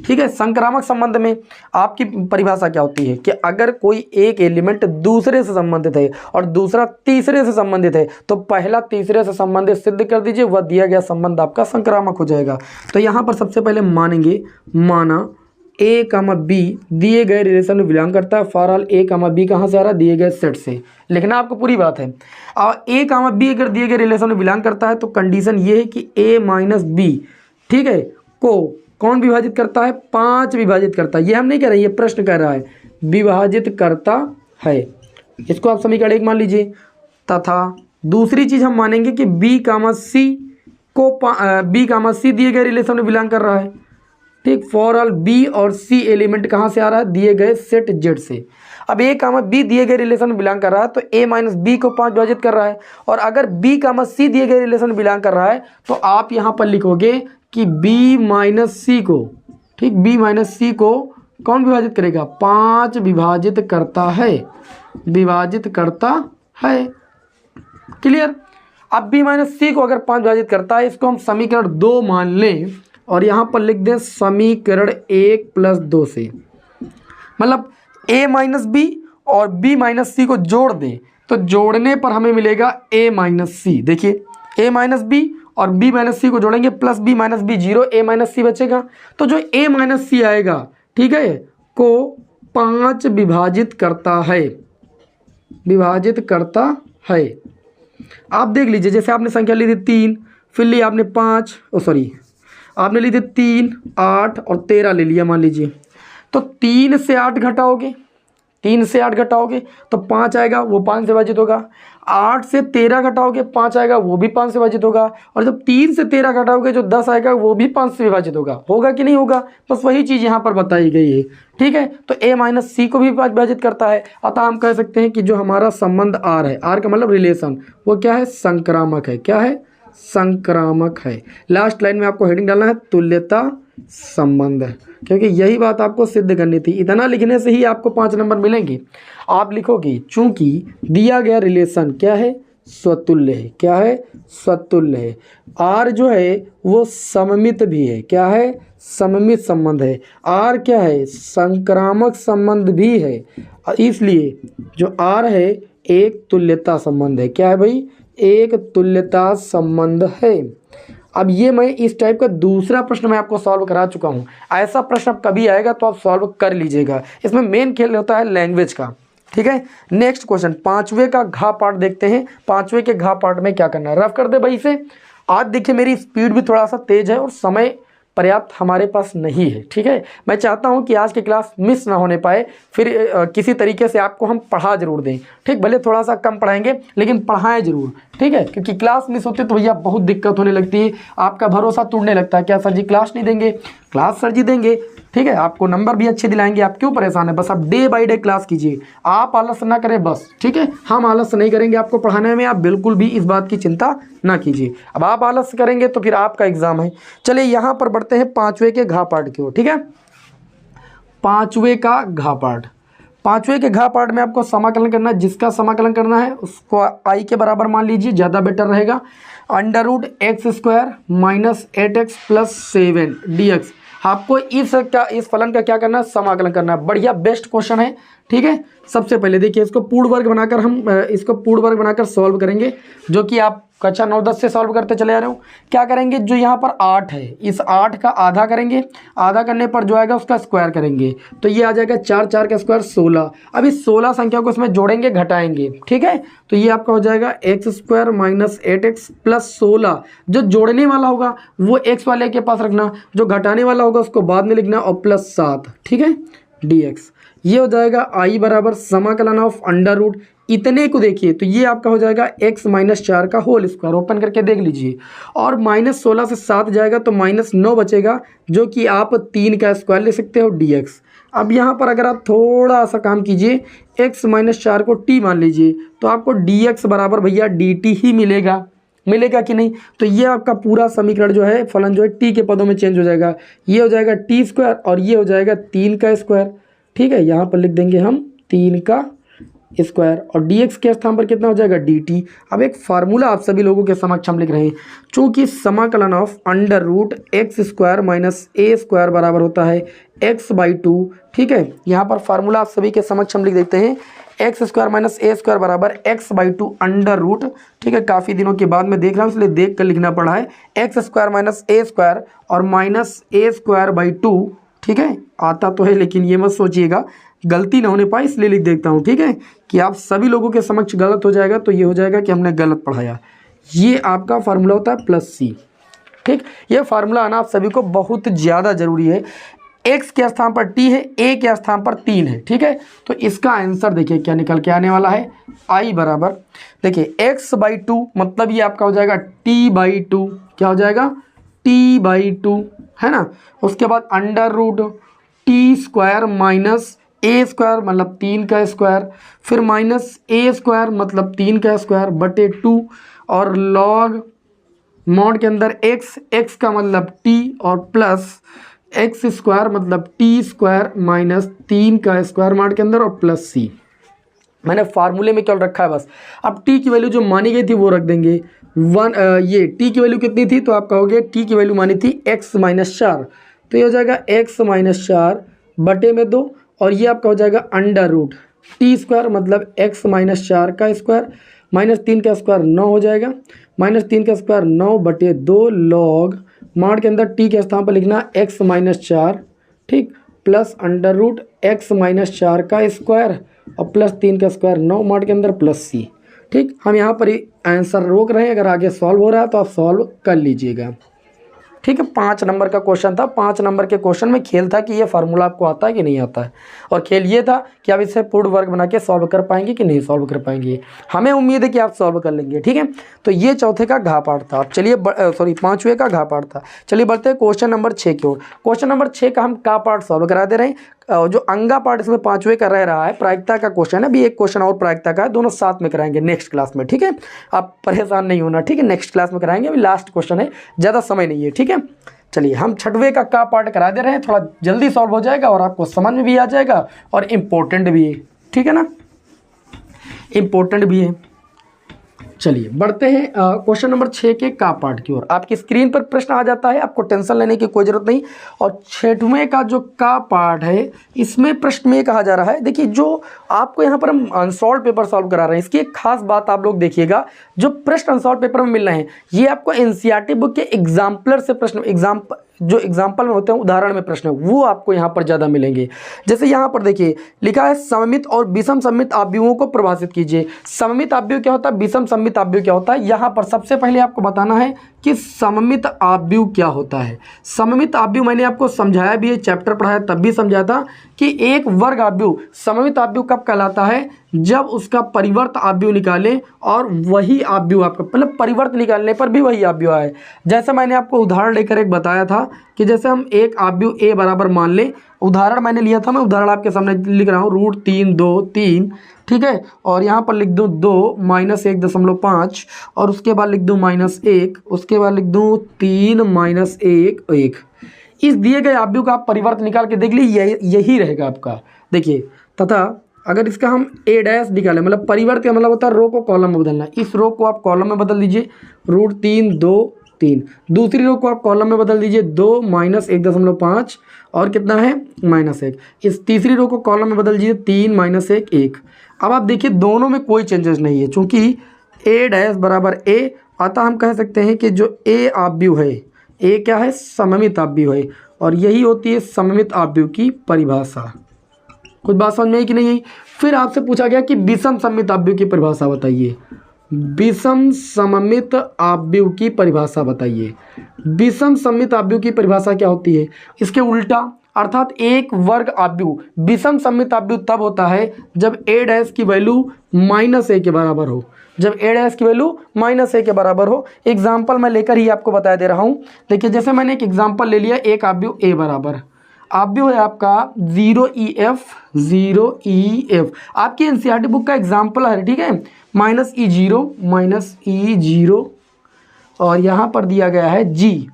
Speaker 1: ठीक है, संक्रामक संबंध में आपकी परिभाषा क्या होती है कि अगर कोई एक एलिमेंट दूसरे से संबंधित है और दूसरा तीसरे से संबंधित है तो पहला तीसरे से संबंधित सिद्ध कर दीजिए, वह दिया गया संबंध आपका संक्रामक हो जाएगा। तो यहाँ पर सबसे पहले मानेंगे, माना ए कामा बी दिए गए रिलेशन में बिलोंग करता है। For all A comma B कहाँ से आ रहा है? दिए गए सेट से। लिखना आपको पूरी बात है। और ए कामा बी अगर दिए गए रिलेशन में बिलोंग करता है तो कंडीशन ये है कि ए माइनस बी, ठीक है, को कौन विभाजित करता है? 5 विभाजित करता है। ये हम नहीं कह रहे, ये प्रश्न कह रहा है, विभाजित करता है। इसको आप समीकरण 1 मान लीजिए। तथा दूसरी चीज हम मानेंगे कि बी कामा सी को बी कामा सी दिए गए रिलेशन में बिलोंग कर रहा है। ठीक, फॉर ऑल बी और सी एलिमेंट कहाँ से आ रहा है? दिए गए सेट जेड से। अब ए कामा बी दिए गए रिलेशन में बिलोंग कर रहा है तो ए माइनस बी को 5 विभाजित कर रहा है, और अगर बी कामा सी दिए गए रिलेशन में बिलोंग कर रहा है तो आप यहाँ पर लिखोगे कि बी माइनस सी को, ठीक, बी माइनस सी को कौन विभाजित करेगा? 5 विभाजित करता है, विभाजित करता है। क्लियर? अब बी माइनस सी को अगर 5 विभाजित करता है, इसको हम समीकरण 2 मान लें और यहाँ पर लिख दें समीकरण 1 प्लस 2 से, मतलब a माइनस बी और b माइनस सी को जोड़ दें तो जोड़ने पर हमें मिलेगा a माइनस सी। देखिए a माइनस बी और b माइनस सी को जोड़ेंगे plus b minus b 0, a minus c बचेगा। तो जो a माइनस सी आएगा, ठीक है, को 5 विभाजित करता है, विभाजित करता है। आप देख लीजिए, जैसे आपने संख्या ली थी 3, फिर ली आपने 5, आपने ली थी 3, 8 और 13 ले लिया मान लीजिए। तो 3 से 8 घटाओगे, 3 से 8 घटाओगे तो 5 आएगा, वो 5 से विभाजित होगा। 8 से 13 घटाओगे 5 आएगा, वो भी 5 से विभाजित होगा। और जब 3 से 13 घटाओगे जो 10 आएगा वो भी 5 से विभाजित होगा। होगा कि नहीं होगा? बस वही चीज़ यहाँ पर बताई गई है। ठीक है, तो a माइनस सी को भी विभाजित करता है। अतः हम कह सकते हैं कि जो हमारा संबंध r है, r का मतलब रिलेशन, वो क्या है? संक्रामक है। क्या है? संक्रामक है। लास्ट लाइन में आपको हेडिंग डालना है तुल्यता संबंध, क्योंकि यही बात आपको सिद्ध करनी थी। इतना लिखने से ही आपको 5 नंबर मिलेंगे। आप लिखोगे चूंकि दिया गया रिलेशन क्या है? स्वतुल्य है। क्या है? स्वतुल्य है। आर जो है वो सममित भी है। क्या है? सममित संबंध है। आर क्या है? संक्रामक संबंध भी है। इसलिए जो आर है एक तुल्यता संबंध है। क्या है भाई? एक तुल्यता संबंध है। अब ये मैं इस टाइप का दूसरा प्रश्न मैं आपको सॉल्व करा चुका हूँ। ऐसा प्रश्न अब कभी आएगा तो आप सॉल्व कर लीजिएगा। इसमें मेन खेल होता है लैंग्वेज का। ठीक है, नेक्स्ट क्वेश्चन 5वें का घा पार्ट देखते हैं। 5वें के घा पार्ट में क्या करना है, रफ कर दे भाई इसे। आज देखिए मेरी स्पीड भी थोड़ा सा तेज है और समय पर्याप्त हमारे पास नहीं है। ठीक है, मैं चाहता हूं कि आज की क्लास मिस ना होने पाए, फिर किसी तरीके से आपको हम पढ़ा जरूर दें। ठीक, भले थोड़ा सा कम पढ़ाएंगे लेकिन पढ़ाएं जरूर। ठीक है, क्योंकि क्लास मिस होती है तो भैया बहुत दिक्कत होने लगती है, आपका भरोसा टूटने लगता है। क्या सर जी क्लास नहीं देंगे? क्लास सर जी देंगे। ठीक है, आपको नंबर भी अच्छे दिलाएंगे। आप क्यों परेशान है? बस आप डे बाय डे क्लास कीजिए, आप आलस ना करें बस। ठीक है, हम आलस नहीं करेंगे आपको पढ़ाने में, आप बिल्कुल भी इस बात की चिंता ना कीजिए। अब आप आलस करेंगे तो फिर आपका एग्जाम है। चलिए यहाँ पर बढ़ते हैं 5वें के घा पार्ट की ओर। ठीक है, 5वें का घा पार्ट। 5वें के घा पार्ट में आपको समाकलन करना है। जिसका समाकलन करना है उसको आई के बराबर मान लीजिए, ज़्यादा बेटर रहेगा। √x² minus 8x plus 7 dx। आपको इस फलन का क्या करना है? समाकलन करना है। बढ़िया बेस्ट क्वेश्चन है। ठीक है, सबसे पहले देखिए इसको पूर्ण वर्ग बनाकर हम इसको पूर्ण वर्ग बनाकर सॉल्व करेंगे, जो कि आप कक्षा 9-10 से सॉल्व करते चले आ रहे हो। क्या करेंगे, जो यहाँ पर 8 है इस 8 का आधा करेंगे, आधा करने पर जो आएगा उसका स्क्वायर करेंगे, तो ये आ जाएगा 4 का स्क्वायर 16। अब इस 16 संख्या को इसमें जोड़ेंगे घटाएंगे, ठीक है, तो ये आपका हो जाएगा x square minus 8x plus 16। जो जोड़ने वाला होगा वो एक्स वाले के पास रखना, जो घटाने वाला होगा उसको बाद में लिखना, और प्लस 7, ठीक है, dx। ये हो जाएगा आई बराबर समाकलन ऑफ अंडर रूट इतने को देखिए, तो ये आपका हो जाएगा x माइनस 4 का होल स्क्वायर, ओपन करके देख लीजिए, और माइनस 16 से 7 जाएगा तो माइनस 9 बचेगा, जो कि आप 3 का स्क्वायर ले सकते हो dx। अब यहाँ पर अगर आप थोड़ा सा काम कीजिए, x माइनस 4 को t मान लीजिए, तो आपको dx बराबर भैया dt ही मिलेगा, मिलेगा कि नहीं। तो ये आपका पूरा समीकरण जो है, फलन जो है t के पदों में चेंज हो जाएगा, ये हो जाएगा t स्क्वायर और ये हो जाएगा 3 का स्क्वायर, ठीक है, यहाँ पर लिख देंगे हम 3 का स्क्वायर, और dx के स्थान पर कितना हो जाएगा dt। अब एक फार्मूला आप सभी लोगों के समक्ष हम लिख रहे हैं, चूँकि समाकलन of under root X square minus A square बराबर होता है x/2, ठीक है, यहाँ पर फार्मूला आप सभी के समक्ष हम लिख देते हैं, एक्स स्क्वायर माइनस ए स्क्वायर बराबर x/2 अंडर रूट, ठीक है, काफ़ी दिनों के बाद में देख रहा हूँ इसलिए देख कर लिखना पड़ा है, एक्स स्क्वायर माइनस ए स्क्वायर और माइनस ए स्क्वायर बाई 2, ठीक है, आता तो है लेकिन ये मत सोचिएगा गलती ना होने पाए इसलिए लिख देता हूँ, ठीक है, कि आप सभी लोगों के समक्ष गलत हो जाएगा तो ये हो जाएगा कि हमने गलत पढ़ाया। ये आपका फार्मूला होता है प्लस सी, ठीक, ये फार्मूला आना आप सभी को बहुत ज़्यादा ज़रूरी है। x के स्थान पर t है, a के स्थान पर 3 है, ठीक है, तो इसका आंसर देखिए क्या निकल के आने वाला है, i बराबर देखिए x/2 मतलब ये आपका हो जाएगा t/2, क्या हो जाएगा t/2, है ना। उसके बाद under root t square minus ए स्क्वायर मतलब 3 का स्क्वायर, फिर माइनस ए स्क्वायर मतलब 3 का स्क्वायर बटे 2, और लॉग मॉड के अंदर x का मतलब t और प्लस एक्स स्क्वायर मतलब टी स्क्वायर माइनस 3 का स्क्वायर मॉड के अंदर और प्लस सी। मैंने फार्मूले में क्या रखा है बस। अब t की वैल्यू जो मानी गई थी वो रख देंगे 1। ये t की वैल्यू कितनी थी, तो आप कहोगे t की वैल्यू मानी थी x माइनस 4, तो ये हो जाएगा x माइनस 4 बटे में 2, और ये आपका हो जाएगा अंडर रूट टी स्क्वायर मतलब x माइनस 4 का स्क्वायर माइनस 3 का स्क्वायर 9 हो जाएगा, माइनस 3 का स्क्वायर 9 बटे 2 लॉग माड के अंदर t के स्थान पर लिखना x माइनस 4, ठीक, plus under root x minus 4 का स्क्वायर और प्लस 3 का स्क्वायर 9 माड के अंदर प्लस सी, ठीक। हम यहाँ पर ही आंसर रोक रहे हैं, अगर आगे सॉल्व हो रहा है तो आप सॉल्व कर लीजिएगा, ठीक है। 5 नंबर का क्वेश्चन था। 5 नंबर के क्वेश्चन में खेल था कि ये फार्मूला आपको आता है कि नहीं आता है, और खेल ये था कि आप इसे पूर्ण वर्ग बना के सॉल्व कर पाएंगे कि नहीं सॉल्व कर पाएंगे। हमें उम्मीद है कि आप सॉल्व कर लेंगे, ठीक है। तो ये चौथे का घा पाठ था। अब चलिए पाँचवें का घा पाठ था। चलिए बढ़ते हैं क्वेश्चन नंबर 6 की ओर। क्वेश्चन नंबर 6 का हम का पार्ट सॉल्व करा दे रहे हैं। जो अंगा पार्ट इसमें 5वें का रह रहा है, प्रायिकता का क्वेश्चन है, अभी एक क्वेश्चन और प्रायिकता का है, दोनों साथ में कराएंगे नेक्स्ट क्लास में, ठीक है। आप परेशान नहीं होना, ठीक है, नेक्स्ट क्लास में कराएंगे, अभी लास्ट क्वेश्चन है, ज़्यादा समय नहीं है, ठीक है। चलिए हम 6वें का पार्ट करा दे रहे हैं, थोड़ा जल्दी सॉल्व हो जाएगा और आपको समझ में भी आ जाएगा और इम्पोर्टेंट भी है, ठीक है ना, इम्पोर्टेंट भी है। चलिए बढ़ते हैं क्वेश्चन नंबर 6 के का पार्ट की ओर। आपकी स्क्रीन पर प्रश्न आ जाता है, आपको टेंशन लेने की कोई ज़रूरत नहीं। और 6वें का जो का पार्ट है, इसमें प्रश्न में कहा जा रहा है, देखिए जो आपको यहाँ पर हम अनसॉल्व पेपर सॉल्व करा रहे हैं, इसकी एक खास बात आप लोग देखिएगा, जो प्रश्न अनसॉल्व पेपर में मिल रहे हैं ये आपको एनसीईआरटी बुक के एग्जाम्पलर से प्रश्न, जो एग्जाम्पल में होते हैं, उदाहरण में प्रश्न, वो आपको यहाँ पर ज़्यादा मिलेंगे। जैसे यहाँ पर देखिए लिखा है सममित और विषम सममित आव्यूहों को परिभाषित कीजिए। सममित आव्यूह क्या होता है, विषम सममित आव्यूह क्या होता है। यहाँ पर सबसे पहले आपको बताना है कि सममित आव्यूह क्या होता है। सममित आव्यूह मैंने आपको समझाया भी है, चैप्टर पढ़ाया तब भी समझाया था कि एक वर्ग आव्यूह सममित आव्यूह कब कहलाता है, जब उसका परिवर्त आव्यूह निकालें और वही आव्यूह आपका मतलब परिवर्त निकालने पर भी वही आव्यूह आए। जैसे मैंने आपको उदाहरण लेकर एक बताया था कि जैसे हम एक आव्यूह ए बराबर मान लें, उदाहरण मैंने लिया था, मैं उदाहरण आपके सामने लिख रहा हूँ, √3 2 3, ठीक है, और यहाँ पर लिख दूँ 2 माइनस 1.5 और उसके बाद लिख दूँ -1, उसके बाद लिख दूँ 3 माइनस 1 1। इस दिए गए आव्यूह का आप परिवर्त निकाल के देख लीजिए, यही रहेगा आपका। देखिए तथा अगर इसका हम ए डैश निकालें, मतलब परिवर्त का मतलब होता है रो को कॉलम में बदलना, इस रो को आप कॉलम में बदल दीजिए √3 2 3, दूसरी रो को आप कॉलम में बदल दीजिए 2 माइनस 1.5 और कितना है -1, इस तीसरी रो को कॉलम में बदल दीजिए 3 माइनस 1 1। अब आप देखिए दोनों में कोई चेंजेस नहीं है, चूँकि ए डैश बराबर ए अतः हम कह सकते हैं कि जो ए आव्यूह है, ए क्या है, सममित आव्यूह है, और यही होती है सममित आव्यूह की परिभाषा। कुछ बात समझ में आई कि नहीं आई? फिर आपसे पूछा गया कि विषम सममित आव्यूह की परिभाषा बताइए। विषम सममित आव्यूह की परिभाषा बताइए। विषम सममित आव्यूह की परिभाषा क्या होती है? इसके उल्टा, अर्थात एक वर्ग आव्यूह विषम सममित आव्यूह तब होता है जब a डैश की वैल्यू -a के बराबर हो। जब a डैश की वैल्यू -a के बराबर हो। एग्जाम्पल मैं लेकर ही आपको बता दे रहा हूँ। देखिए, जैसे मैंने एक एग्जाम्पल ले लिया, एक आव्यूह a बराबर, आव्यूह है आपका 0EF आपकी एनसीईआरटी बुक का एग्जाम्पल है, ठीक है, -E0 और यहाँ पर दिया गया है G,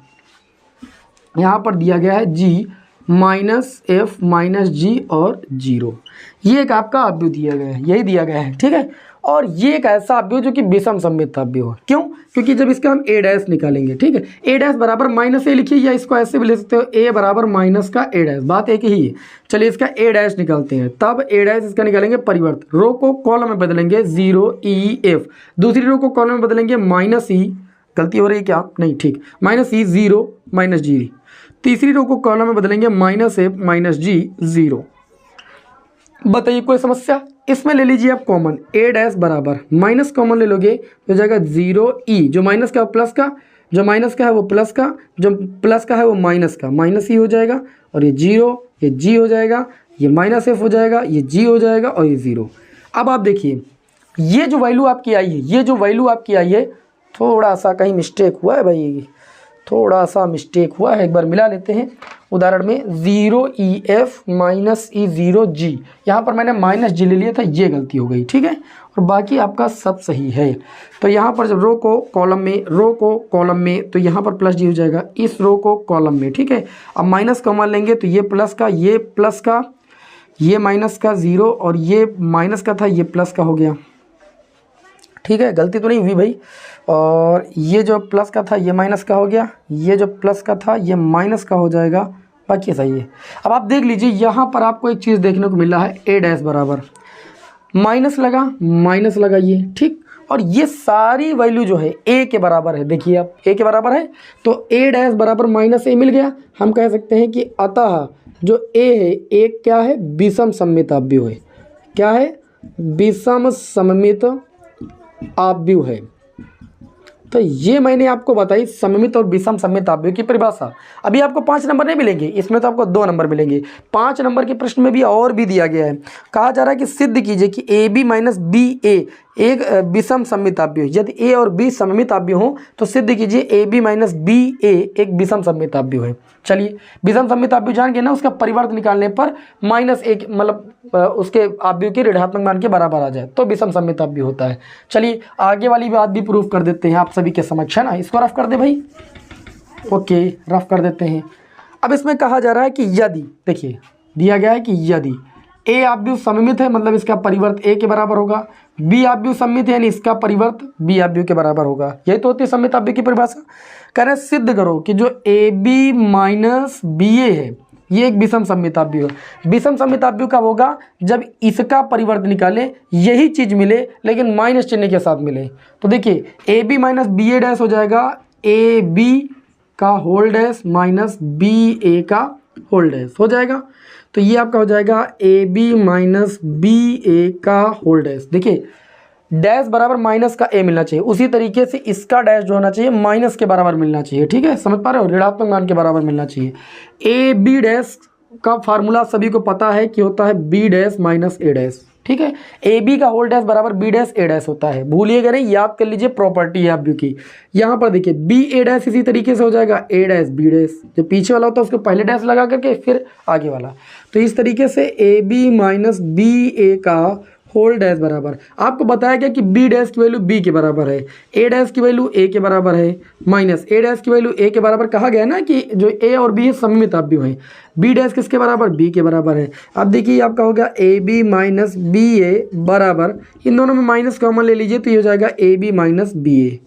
Speaker 1: यहाँ पर दिया गया है G -F -G और 0। ये एक आपका आव्यूह दिया गया है, यही दिया गया है, ठीक है। और ये एक ऐसा आव्यूह जो कि विषम सममित आव्यूह है। क्यों? क्योंकि जब इसका हम a डैश निकालेंगे, ठीक है, a डैश बराबर -a लिखिए, या इसको ऐसे भी ले सकते हो, a बराबर माइनस का a डैश, बात एक ही है। चलिए इसका a डैश निकालते हैं, तब a डैश इसका निकालेंगे परिवर्त, रो को कॉलम में बदलेंगे 0EF, दूसरी रो को कॉलम में बदलेंगे -e, गलती हो रही है क्या? नहीं, ठीक, -e 0 -g, तीसरी रो को कॉलम में बदलेंगे -f -g 0। बताइए कोई समस्या? इसमें ले लीजिए आप कॉमन, a डैश बराबर माइनस कॉमन ले लोगे तो हो जाएगा 0e, जो माइनस का प्लस का, जो माइनस का है वो प्लस का, जो प्लस का है वो माइनस का, -e हो जाएगा, और ये 0, ये g हो जाएगा, ये -f हो जाएगा, ये g हो जाएगा, और ये 0। अब आप देखिए, ये जो वैल्यू आपकी आई है, ये जो वैल्यू आपकी आई है, थोड़ा सा कहीं मिस्टेक हुआ है भाई, थोड़ा सा मिस्टेक हुआ है, एक बार मिला लेते हैं। उदाहरण में 0EF -E0G, यहाँ पर मैंने -g ले लिया था, ये गलती हो गई, ठीक है, और बाकी आपका सब सही है। तो यहाँ पर जब रो को कॉलम में, रो को कॉलम में, तो यहाँ पर +g हो जाएगा, इस रो को कॉलम में, ठीक है। अब माइनस कॉमन लेंगे तो ये प्लस का, ये प्लस का, ये माइनस का 0, और ये माइनस का था, ये प्लस का हो गया, ठीक है, गलती तो नहीं हुई भाई। और ये जो प्लस का था ये माइनस का हो गया, ये जो प्लस का था ये माइनस का हो जाएगा, बाकी सही है। अब आप देख लीजिए, यहाँ पर आपको एक चीज़ देखने को मिल रहा है, a डैश बराबर माइनस लगा ये, ठीक, और ये सारी वैल्यू जो है a के बराबर है। देखिए आप, a के बराबर है तो a डैश बराबर -a मिल गया। हम कह सकते हैं कि अतः जो a है, एक क्या है, विषम सममित आव्यूह है। क्या है? विषम सममित आव्यूह है। तो ये मैंने आपको बताई सममित और विषम सममित आव्यूह की परिभाषा। अभी आपको 5 नंबर नहीं मिलेंगे, इसमें तो आपको 2 नंबर मिलेंगे। 5 नंबर के प्रश्न में भी और भी दिया गया है, कहा जा रहा है कि सिद्ध कीजिए कि AB - BA एक विषम सममित आव्यूह है। यदि A और B सममित आव्यूह हो तो सिद्ध कीजिए AB - BA एक विषम सममित आव्यूह है। चलिए, विषम सममित आव्यूह जान गए ना, उसका परिवर्त निकालने पर -1 मतलब उसके आव्यूह के ऋणात्मक मान के बराबर आ जाए तो विषम सममित आव्यूह होता है। चलिए आगे वाली बात भी प्रूफ कर देते हैं आप सभी के समक्ष, है ना। इसको रफ कर दे भाई, ओके, रफ कर देते हैं। अब इसमें कहा जा रहा है कि यदि, देखिए दिया गया है कि यदि A आव्यूह सममित है, मतलब इसका परिवर्त A के बराबर होगा, B आव्यूह सममित है यानी इसका परिवर्त B आव्यूह के बराबर होगा। यही तो होती है सममित आव्यूह की परिभाषा। कह रहे सिद्ध करो कि जो AB - BA है ये एक विषम सममित आव्यूह है। विषम सममित आव्यूह कब होगा? जब इसका परिवर्त निकाले, यही चीज मिले लेकिन माइनस चिन्ह के साथ मिले। तो देखिए AB - BA डैश हो जाएगा AB का होल डैश माइनस BA का होल डैश हो जाएगा। तो ये आपका हो जाएगा AB - BA का होल डैश। देखिए डैश बराबर माइनस का a मिलना चाहिए, उसी तरीके से इसका डैश जो होना चाहिए माइनस के बराबर मिलना चाहिए, ठीक है, समझ पा रहे हो, ऋणात्मक मान के बराबर मिलना चाहिए। AB डैश का फार्मूला सभी को पता है कि होता है B डैश - A डैश, ठीक है। AB का होल डैश बराबर B डैश A डैश होता है, भूलिएगा नहीं, याद कर लीजिए, प्रॉपर्टी है आव्यूह की। यहाँ पर देखिए BA डैश इसी तरीके से हो जाएगा A डैश B डैश, जो पीछे वाला होता है उसको पहले डैश लगा करके फिर आगे वाला। तो इस तरीके से AB - BA का होल डैश बराबर, आपको बताया गया कि B डैश की वैल्यू B के बराबर है, A डैश की वैल्यू A के बराबर है, माइनस A डैश की वैल्यू A के बराबर। कहा गया ना कि जो A और B सममित आव्यूह है, B डैश किसके बराबर? B के बराबर है। अब देखिए आपका हो गया AB - BA बराबर, इन दोनों में माइनस कॉमन ले लीजिए तो ये हो जाएगा AB - BA।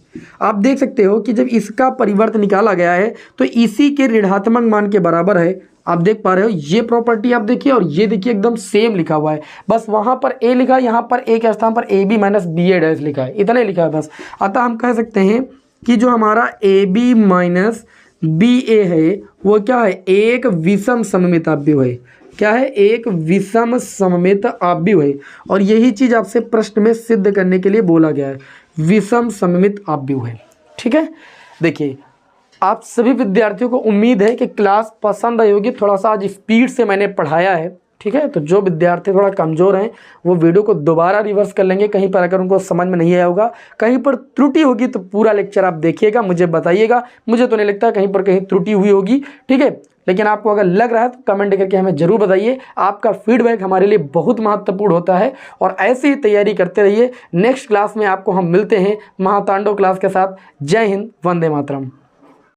Speaker 1: आप देख सकते हो कि जब इसका परिवर्त निकाला गया है तो इसी के ऋणात्मक मान के बराबर है। आप देख पा रहे हो, ये प्रॉपर्टी आप देखिए, और ये देखिए एकदम सेम लिखा हुआ है, बस वहां पर A लिखा है, यहाँ पर A के स्थान पर AB - BA डैश लिखा है, इतना ही लिखा है बस। अतः हम कह सकते हैं कि जो हमारा ए बी माइनस बी ए है वो क्या है, एक विषम सममित अवयव है। क्या है, एक विषम सममित अवयव है। और यही चीज आपसे प्रश्न में सिद्ध करने के लिए बोला गया है, विषम सममित अवयव है। ठीक है, देखिए आप सभी विद्यार्थियों को उम्मीद है कि क्लास पसंद आई होगी। थोड़ा सा आज स्पीड से मैंने पढ़ाया है। ठीक है, तो जो विद्यार्थी थोड़ा कमज़ोर हैं वो वीडियो को दोबारा रिवर्स कर लेंगे, कहीं पर अगर उनको समझ में नहीं आया होगा, कहीं पर त्रुटि होगी तो पूरा लेक्चर आप देखिएगा, मुझे बताइएगा। मुझे तो नहीं लगता कहीं पर कहीं त्रुटि हुई होगी। ठीक है, लेकिन आपको अगर लग रहा है तो कमेंट करके हमें जरूर बताइए। आपका फीडबैक हमारे लिए बहुत महत्वपूर्ण होता है और ऐसे ही तैयारी करते रहिए। नेक्स्ट क्लास में आपको हम मिलते हैं महातांडव क्लास के साथ। जय हिंद, वंदे मातरम।